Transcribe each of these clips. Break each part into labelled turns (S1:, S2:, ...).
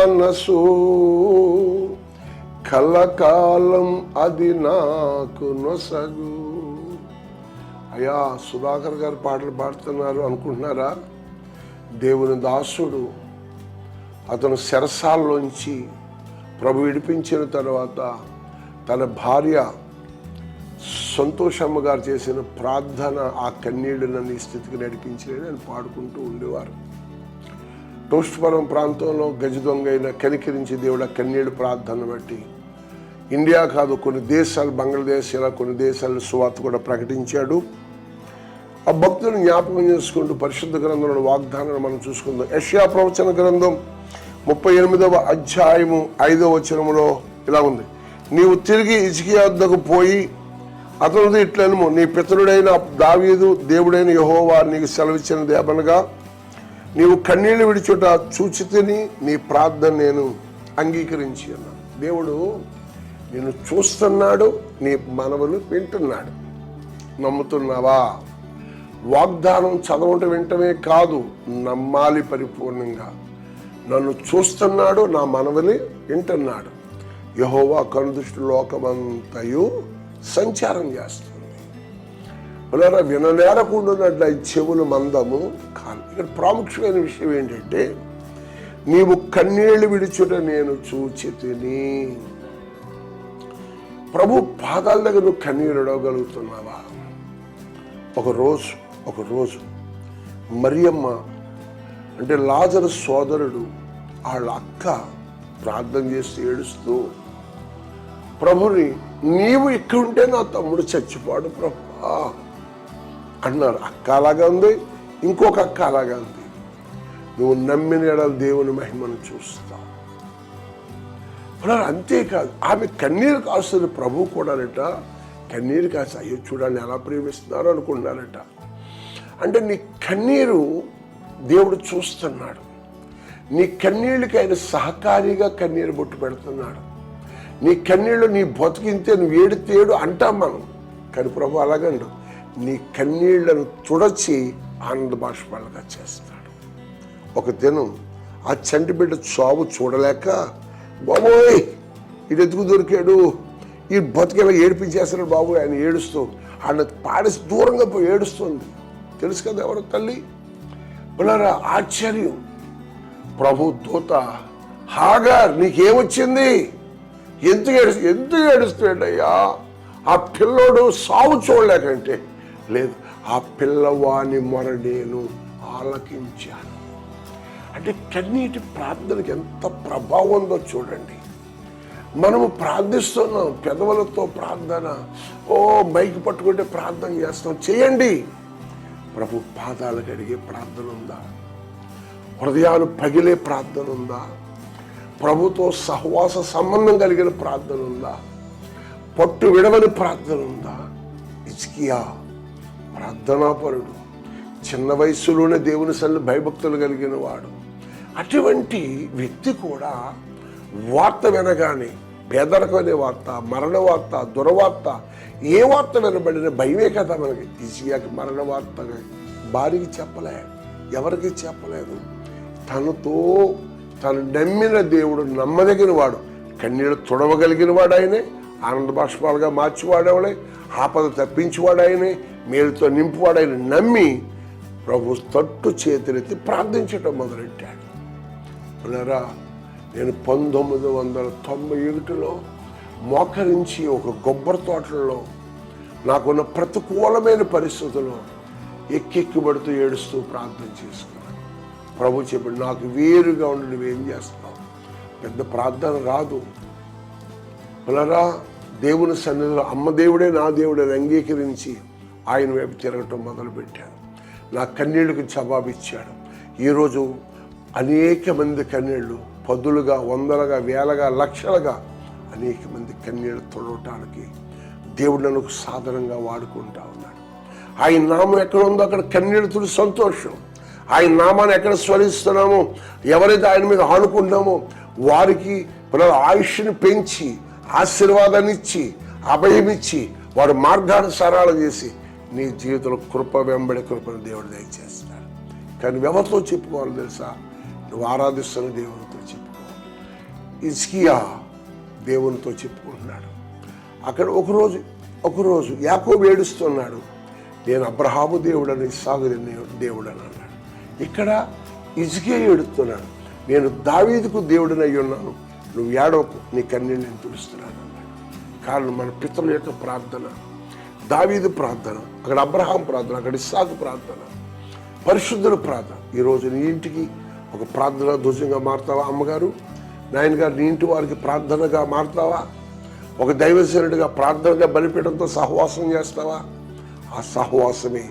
S1: మనసు కలకాలం అది నాకు నొసగు. అయ్యా, సుధాకర్ గారు పాటలు పాడుతున్నారు అనుకుంటున్నారా? దేవుని దాసుడు, అతను చెరసాల్లోంచి ప్రభు విడిపించిన తర్వాత తన భార్య సంతోషమ్మ గారు చేసిన ప్రార్థన ఆ కన్నీళ్లు నన్ను ఈ స్థితికి నడిపించలేని అని పాడుకుంటూ ఉండేవారు. టోస్ట్పురం ప్రాంతంలో గజ దొంగ అయిన కనికరించి దేవుడు కన్నీళ్లు ప్రార్థన బట్టి ఇండియా కాదు కొన్ని దేశాలు, బంగ్లాదేశ్, ఇలా కొన్ని దేశాలు సువార్త కూడా ప్రకటించాడు. ఆ భక్తులను జ్ఞాపకం చేసుకుంటూ పరిశుద్ధ గ్రంథంలో వాగ్దానాన్ని మనం చూసుకుందాం. యెషయా ప్రవచన గ్రంథం 38వ అధ్యాయము 5వ వచనములో ఇలా ఉంది: నీవు తిరిగి హిజ్కియా వద్దకు పోయి అతనితో ఇట్లనుము, నీ పితరుడైన దావీదు దేవుడైన యెహోవా నీకు సెలవిచ్చినది ఏమనగా, నీవు కన్నీళ్లు విడిచుట చూచితిని, నీ ప్రార్థన నేను అంగీకరించి అన్నాను. దేవుడు నిన్ను చూస్తున్నాడు, నీ మనవులు వింటున్నాడు. నమ్ముతున్నావా? వాగ్దానం చదవటం వింటమే కాదు, నమ్మాలి పరిపూర్ణంగా. నన్ను చూస్తున్నాడు, నా మనవలి వింటున్నాడు. యెహోవా కనుదృష్టి లోకమంతయు సంచారం చేస్తుంది. పిల్లరా, విననేరకుండాన్నట్ల చెవులు మందము కాదు. ఇక్కడ ప్రాముఖ్యమైన విషయం ఏంటంటే, నీవు కన్నీళ్లు విడిచుట నేను చూచి తిని. ప్రభు పాదాల దగ్గర నువ్వు కన్నీరు విడవగలుగుతున్నావా? ఒకరోజు మరియమ్మ అంటే లాజరు సోదరుడు వాళ్ళ అక్క ప్రార్థన చేసి ఏడుస్తూ, ప్రభుని నీవు ఇక్కడ ఉంటే నా తమ్ముడు చచ్చిపోడు ప్రభు అన్నారు. అక్క అలాగా ఉంది, ఇంకొక అక్క అలాగా ఉంది. నువ్వు నమ్మిన ఎడల దేవుని మహిమను చూస్తావు. అంతేకాదు, ఆమె కన్నీరు కాస్తుంది. ప్రభు కూడానట కన్నీరు కాస్త, అయ్యో చూడాలని ఎలా ప్రేమిస్తున్నారు అనుకున్నారట. అంటే నీ కన్నీరు దేవుడు చూస్తున్నాడు. నీ కన్నీళ్ళకి ఆయన సహకారిగా కన్నీరు బొట్టు పెడుతున్నాడు. నీ కన్నీళ్ళు నీ బతికింతే నువ్వు ఏడు అంటాం మనం, కానీ ప్రభు అలాగండు, నీ కన్నీళ్లను తుడచి ఆనంద బాష్పాలుగా చేస్తాడు. ఒక దినం ఆ చంటి బిడ్డ చావు చూడలేక, బాబోయ్ ఇది ఎందుకు దొరికాడు, ఈ బతికేలా ఏడిపించేస్తున్నాడు బాబు ఆయన ఏడుస్తూ, ఆయన పాడేసి దూరంగా పోయి ఏడుస్తుంది. తెలుసు కదా ఎవరు తల్లి? పిల్లరా, ఆశ్చర్యం. ప్రభు దూత, హాగర్ నీకేమొచ్చింది, ఎందుకు ఏడుస్తాడయ్యా? ఆ పిల్లోడు సావు చూడలేకంటే, లేదు, ఆ పిల్లవాని మొర నేను ఆలకించాను. అంటే కన్నీటి ప్రార్థనకి ఎంత ప్రభావం ఉందో చూడండి. మనము ప్రార్థిస్తున్నాం, పెదవులతో ప్రార్థన, మైకి పట్టుకుంటే ప్రార్థన చేస్తాం. చేయండి. ప్రభు పాదాలు కడిగే ప్రార్థన ఉందా? హృదయాలు పగిలే ప్రార్థన ఉందా? ప్రభుతో సహవాస సంబంధం కలిగిన ప్రార్థన ఉందా? పట్టు విడవని ప్రార్థన ఉందా? హిజ్కియా ప్రార్థనాపరుడు, చిన్న వయసులోనే దేవుని సన్నిధిలో భయభక్తులు కలిగిన వాడు. అటువంటి వ్యక్తి కూడా వార్త వినగానే, పేదరికమనే వార్త, మరణ వార్త, దురవార్త, ఏ వార్త వినబడిన భయమే కదా మనకి. హిజ్కియాకి మరణ వార్త భార్యకి చెప్పలే, ఎవరికి చెప్పలేదు. తను నమ్మిన దేవుడు నమ్మదగిన వాడు, కన్నీళ్ళు తుడవగలిగిన వాడు ఆయనే, ఆనంద బాష్పాలుగా మార్చివాడేవాడే, ఆపద తప్పించేవాడు ఆయనే, మేలుతో నింపువాడు ఆయన. నమ్మి ప్రభు తట్టు చేతులెత్తి ప్రార్థించటం మొదలెట్టాడు. పునరా, నేను 1991లో మోకరించి ఒక కొబ్బరి తోటలలో నాకున్న ప్రతికూలమైన పరిస్థితుల్లో ఎక్కెక్కిబడుతూ ఏడుస్తూ ప్రార్థన చేసుకున్నాను. ప్రభు చెప్పాడు, నాకు వేరుగా ఉండి నువ్వేం చేస్తావు? పెద్ద ప్రార్థన రాదు. పునరా, దేవుని సన్నిధిలో అమ్మ దేవుడే నా దేవుడని అంగీకరించి ఆయన వైపు తిరగటం మొదలుపెట్టాను. నా కన్నీళ్లకు జవాబిచ్చాడు. ఈరోజు అనేక మంది కన్నీళ్ళు, పదులుగా, వందలుగా, వేలగా, లక్షలుగా అనేక మంది కన్నీళ్ళు తొడవటానికి దేవుడు నన్ను సాధనంగా వాడుకుంటా ఉన్నాడు. ఆయన నామం ఎక్కడ ఉందో అక్కడ కన్నీళ్ళు తుడి సంతోషం. ఆయన నామాన్ని ఎక్కడ స్మరిస్తున్నామో, ఎవరైతే ఆయన మీద ఆనుకుంటున్నామో వారికి పిల్లల ఆయుష్ని పెంచి, ఆశీర్వాదాన్ని ఇచ్చి, అభయమిచ్చి, వారి మార్గాన్ని సరళం చేసి నీ జీవితంలో కృప వెంబడి కృపను దేవుడు దయచేస్తాడు. కానీ ఎవరితో చెప్పుకోవాలి తెలుసా? నువ్వు ఆరాధిస్తున్న దేవునితో చెప్పుకోవాలి. హిజ్కియా దేవునితో చెప్పుకుంటున్నాడు. అక్కడ ఒకరోజు యాకోబు ఏడుస్తున్నాడు, నేను అబ్రహాము దేవుడని, ఇస్సాకు దేవుడని అన్నాడు. ఇక్కడ హిజ్కియా ఏడుస్తున్నాడు, నేను దావీదుకు దేవుడిని అయి ఉన్నాను, నువ్వు ఏడవకు, నీ కన్నీళ్ళు నేను తుడుస్తున్నాను అన్నాడు. కారణం మన పితరుల యొక్క ప్రార్థన, దావీదు ప్రార్థన, అక్కడ అబ్రహాం ప్రార్థన, అక్కడ ఇస్సాకు ప్రార్థన, పరిశుద్ధుల ప్రార్థన. ఈరోజు నీ ఇంటికి ఒక ప్రార్థన ధ్వజంగా మారుతావా? అమ్మగారు, నాయనగారు, నీ ఇంటి వారికి ప్రార్థనగా మారుతావా? ఒక దైవజనుడిగా ప్రార్థనగా బలిపీఠంతో సహవాసం చేస్తావా? ఆ సహవాసమే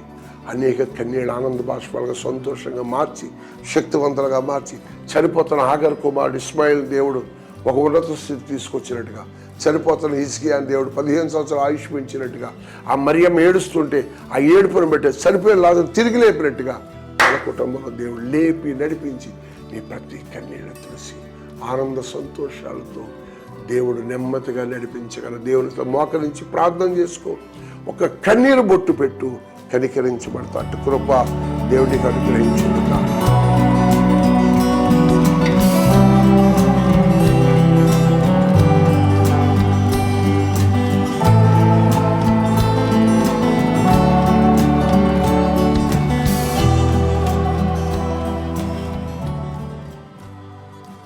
S1: అనేక కన్నీళ్ళు ఆనంద బాష్పాలుగా సంతోషంగా మార్చి, శక్తివంతులుగా మార్చి, చనిపోతున్న హాగర్ కుమారుడు ఇస్మాయిల్ దేవుడు ఒక ఉన్నత స్థితి తీసుకొచ్చినట్టుగా, చనిపోతున్న హిజ్కియా దేవుడు 15 సంవత్సరాలు ఆయుష్ పెంచినట్టుగా, ఆ మరియమ్మ ఏడుస్తుంటే ఆ ఏడుపును బట్టే చనిపోయిన లాజరును తిరిగి లేపినట్టుగా మన కుటుంబంలో దేవుడు లేపి నడిపించి నీ ప్రతి కన్నీళ్ళ తులసి ఆనంద సంతోషాలతో దేవుడు నెమ్మదిగా నడిపించగల దేవునితో మోకరించి ప్రార్థన చేసుకో. ఒక కన్నీరు బొట్టు పెట్టు, కనికరించబడతా. అటు కృప దేవుడికి అనుగ్రహించుకుంటా.